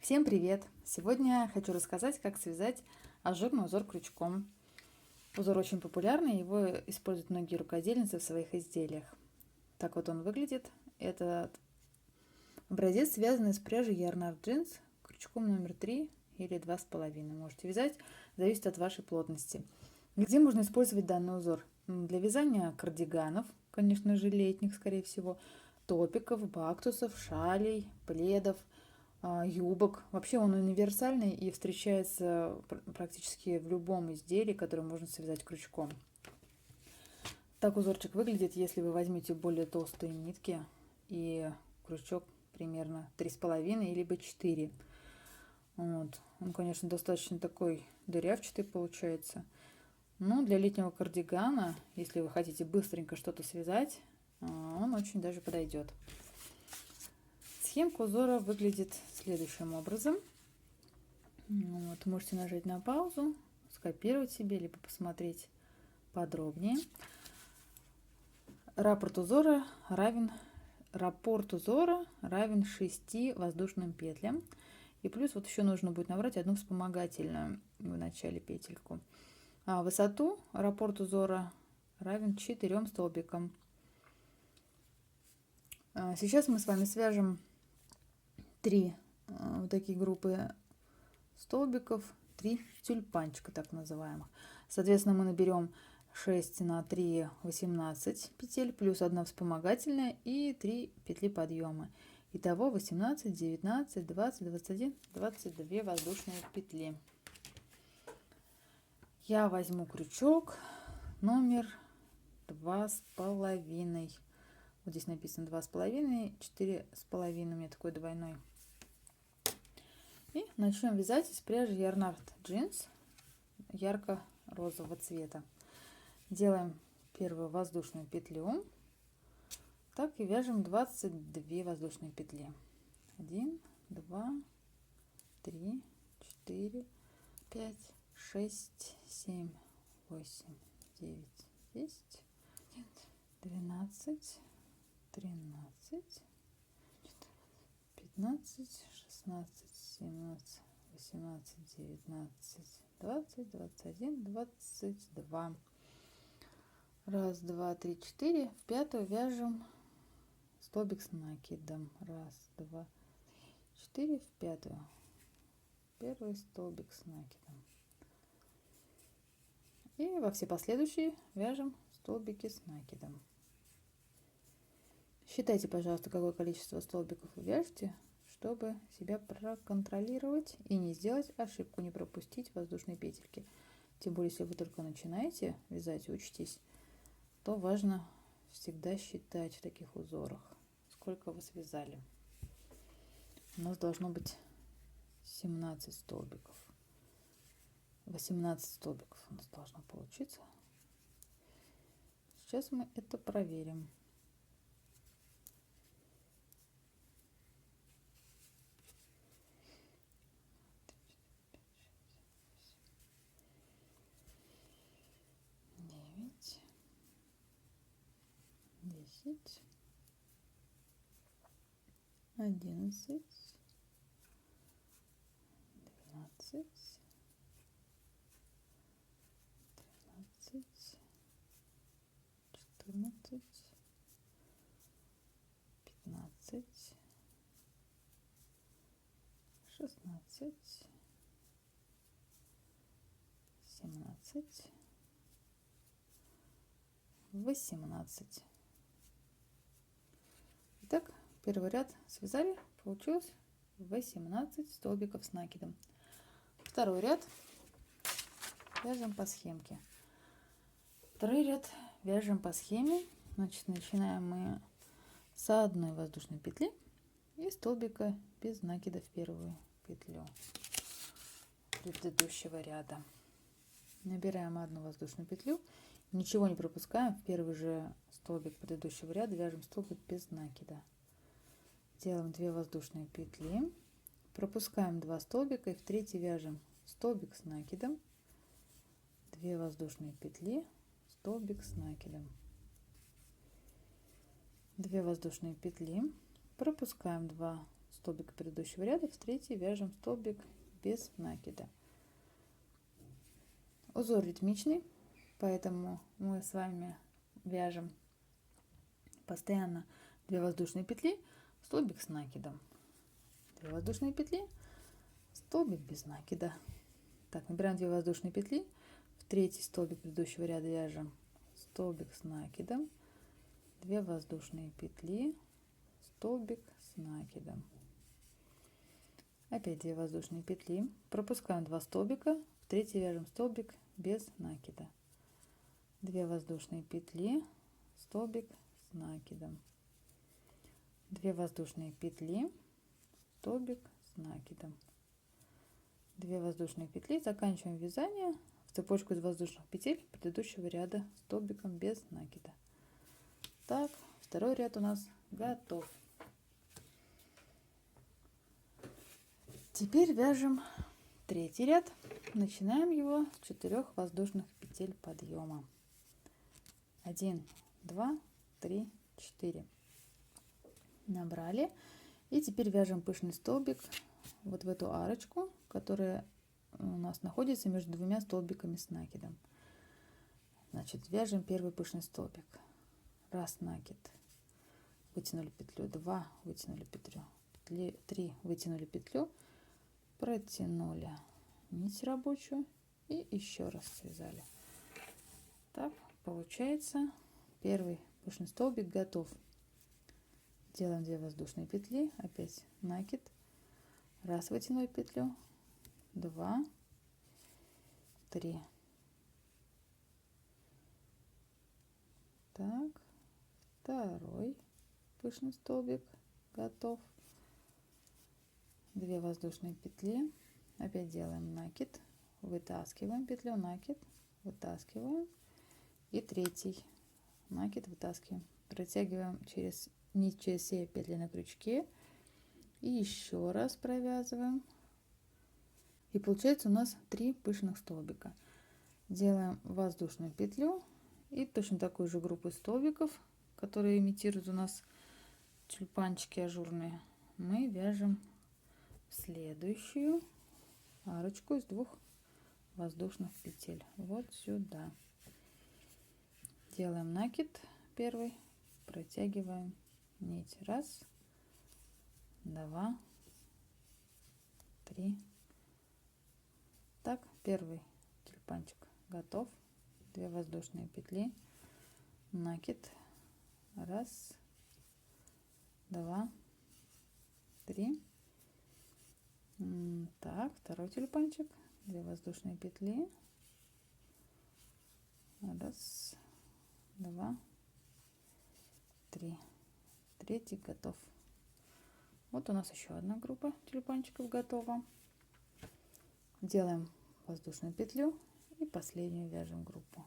Всем привет! Сегодня хочу рассказать, как связать ажурный узор крючком. Узор очень популярный, его используют многие рукодельницы в своих изделиях. Так вот он выглядит. Этот образец связан из пряжи Yarnart Jeans крючком номер 3 или 2,5. Можете вязать, зависит от вашей плотности. Где можно использовать данный узор? Для вязания кардиганов, конечно же летних, скорее всего, топиков, бактусов, шалей, пледов, юбок. Вообще он универсальный и встречается практически в любом изделии, которое можно связать крючком. Так узорчик выглядит, если вы возьмете более толстые нитки и крючок примерно 3,5 либо 4. Вот. Он, конечно, достаточно такой дырявчатый получается. Но для летнего кардигана, если вы хотите быстренько что-то связать, он очень даже подойдет. Схемка узора выглядит следующим образом. Вот, можете нажать на паузу, скопировать себе, либо посмотреть подробнее. Раппорт узора равен 6 воздушным петлям. И плюс вот еще нужно будет набрать одну вспомогательную в начале петельку. А высоту раппорт узора равен 4 столбикам. Сейчас мы с вами свяжем 3 вот такие группы столбиков, 3 тюльпанчика так называемых. Соответственно, мы наберем 6 на 3 18 петель плюс 1 вспомогательная и 3 петли подъема. Итого 18, 19, 20, 21, 22 воздушные петли. Я возьму крючок номер 2,5. Вот здесь написано 2,5, 4,5, у меня такой двойной. И начнем вязать из пряжи Yarnart Jeans ярко-розового цвета. Делаем первую воздушную петлю. Так и вяжем 22 воздушные петли. 1, 2, 3, 4, 5, 6, 7, 8, 9, 10, 12, 13, 15, 16, 17, 18, 19, 20, 21, 22. Раз, два, три, четыре. В пятую вяжем столбик с накидом. Раз, два, четыре. В пятую. Первый столбик с накидом. И во все последующие вяжем столбики с накидом. Считайте, пожалуйста, какое количество столбиков вы вяжете, чтобы себя проконтролировать и не сделать ошибку, не пропустить воздушные петельки. Тем более, если вы только начинаете вязать, учитесь, то важно всегда считать в таких узорах, сколько вы связали. У нас должно быть 17 столбиков. 18 столбиков у нас должно получиться. Сейчас мы это проверим. Десять, 11, 12, 13, 14, 15, 16, 17, 18. Итак, первый ряд связали, получилось 18 столбиков с накидом. Второй ряд вяжем по схемке. Второй ряд вяжем по схеме. Значит, начинаем мы с одной воздушной петли и столбика без накида в первую петлю предыдущего ряда. Набираем одну воздушную петлю, ничего не пропускаем, в первый же столбик предыдущего ряда вяжем столбик без накида. Делаем 2 воздушные петли, пропускаем 2 столбика и в третий вяжем столбик с накидом, 2 воздушные петли, столбик с накидом, 2 воздушные петли, пропускаем 2 столбика предыдущего ряда, в третий вяжем столбик без накида. Узор ритмичный, поэтому мы с вами вяжем постоянно 2 воздушные петли, столбик с накидом, 2 воздушные петли, столбик без накида. Так, набираем 2 воздушные петли, в третий столбик предыдущего ряда вяжем столбик с накидом, 2 воздушные петли, столбик с накидом, опять 2 воздушные петли, пропускаем 2 столбика, в третий вяжем столбик без накида, 2 воздушные петли, столбик с накидом, 2 воздушные петли, столбик с накидом, 2 воздушные петли, заканчиваем вязание в цепочку из воздушных петель предыдущего ряда столбиком без накида. Так, второй ряд у нас готов. Теперь вяжем третий ряд. Начинаем его с 4 воздушных петель подъема. 1, 2, 3, 4. Набрали. И теперь вяжем пышный столбик вот в эту арочку, которая у нас находится между 2 столбиками с накидом. Значит, вяжем первый пышный столбик. 1 накид, вытянули петлю, 2 вытянули петлю, 3 вытянули петлю, протянули нить рабочую и еще раз связали. Так получается первый пышный столбик готов. Делаем 2 воздушные петли, опять накид, 1 вытянули петлю, 2, 3. Так, второй пышный столбик готов. 2 воздушные петли, опять делаем накид, вытаскиваем петлю, накид, вытаскиваем, и третий накид, вытаскиваем, протягиваем через нить через все петли на крючке и еще раз провязываем, и получается у нас 3 пышных столбика. Делаем воздушную петлю и точно такую же группу столбиков, которые имитируют у нас тюльпанчики ажурные, мы вяжем следующую арочку из 2 воздушных петель вот сюда. Делаем накид первый, протягиваем нить, 1, 2, 3. Так, первый тюльпанчик готов. 2 воздушные петли, накид, 1, 2, 3. Так, второй тюльпанчик, 2 воздушные петли, 1, 2, 3. Третий готов. Вот у нас еще одна группа тюльпанчиков готова. Делаем воздушную петлю и последнюю вяжем группу.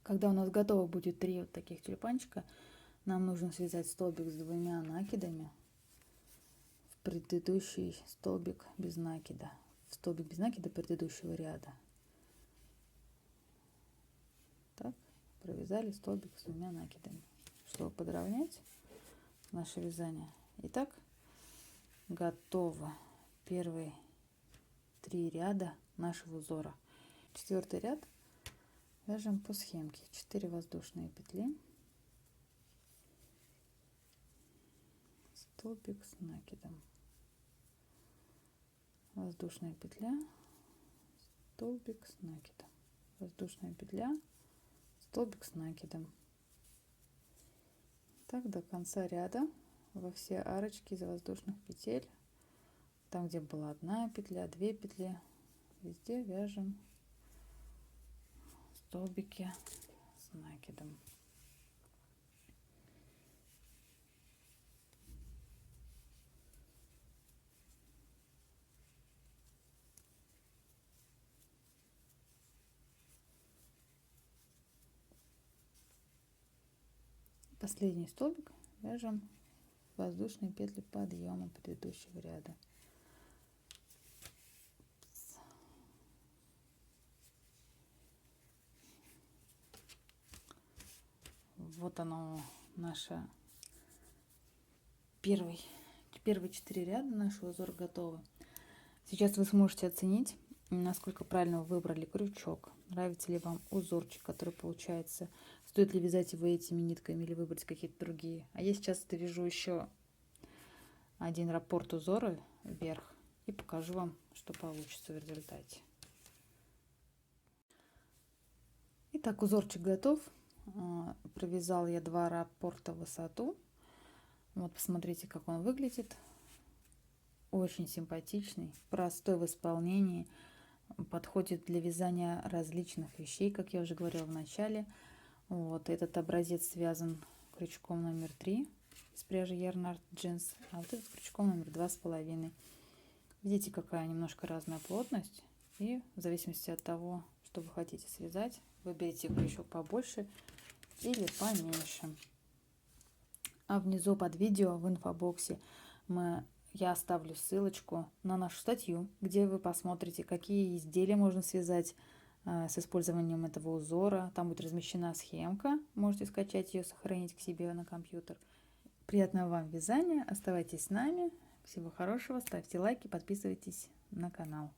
Когда у нас готово будет 3 вот таких тюльпанчика, нам нужно связать столбик с 2 накидами в предыдущий столбик без накида, в столбик без накида предыдущего ряда. Так, провязали столбик с 2 накидами, чтобы подровнять наше вязание. Итак, готово первые 3 ряда нашего узора. 4-й ряд вяжем по схемке. 4 воздушные петли, столбик с накидом, воздушная петля, столбик с накидом, воздушная петля, столбик с накидом. Так до конца ряда во все арочки из воздушных петель, там где была 1 петля, 2 петли, везде вяжем столбики с накидом. Последний столбик вяжем воздушные петли подъема предыдущего ряда. Вот оно, наше первые 4 ряда нашего узора готовы. Сейчас вы сможете оценить, насколько правильно вы выбрали крючок, нравится ли вам узорчик, который получается, стоит ли вязать его этими нитками или выбрать какие-то другие. А я сейчас довяжу еще один раппорт узора вверх и покажу вам, что получится в результате. Итак, узорчик готов. Провязал я 2 раппорта в высоту. Вот посмотрите, как он выглядит. Очень симпатичный, простой в исполнении, подходит для вязания различных вещей, как я уже говорила в начале. Вот этот образец связан крючком номер 3 с пряжи Yarnart Jeans, а вот этот крючком номер 2,5. Видите, какая немножко разная плотность, и в зависимости от того, что вы хотите связать, выберите крючок побольше или поменьше. А внизу под видео в инфобоксе я оставлю ссылочку на нашу статью, где вы посмотрите, какие изделия можно связать с использованием этого узора. Там будет размещена схемка, можете скачать ее, сохранить к себе на компьютер. Приятного вам вязания, оставайтесь с нами, всего хорошего, ставьте лайки, подписывайтесь на канал.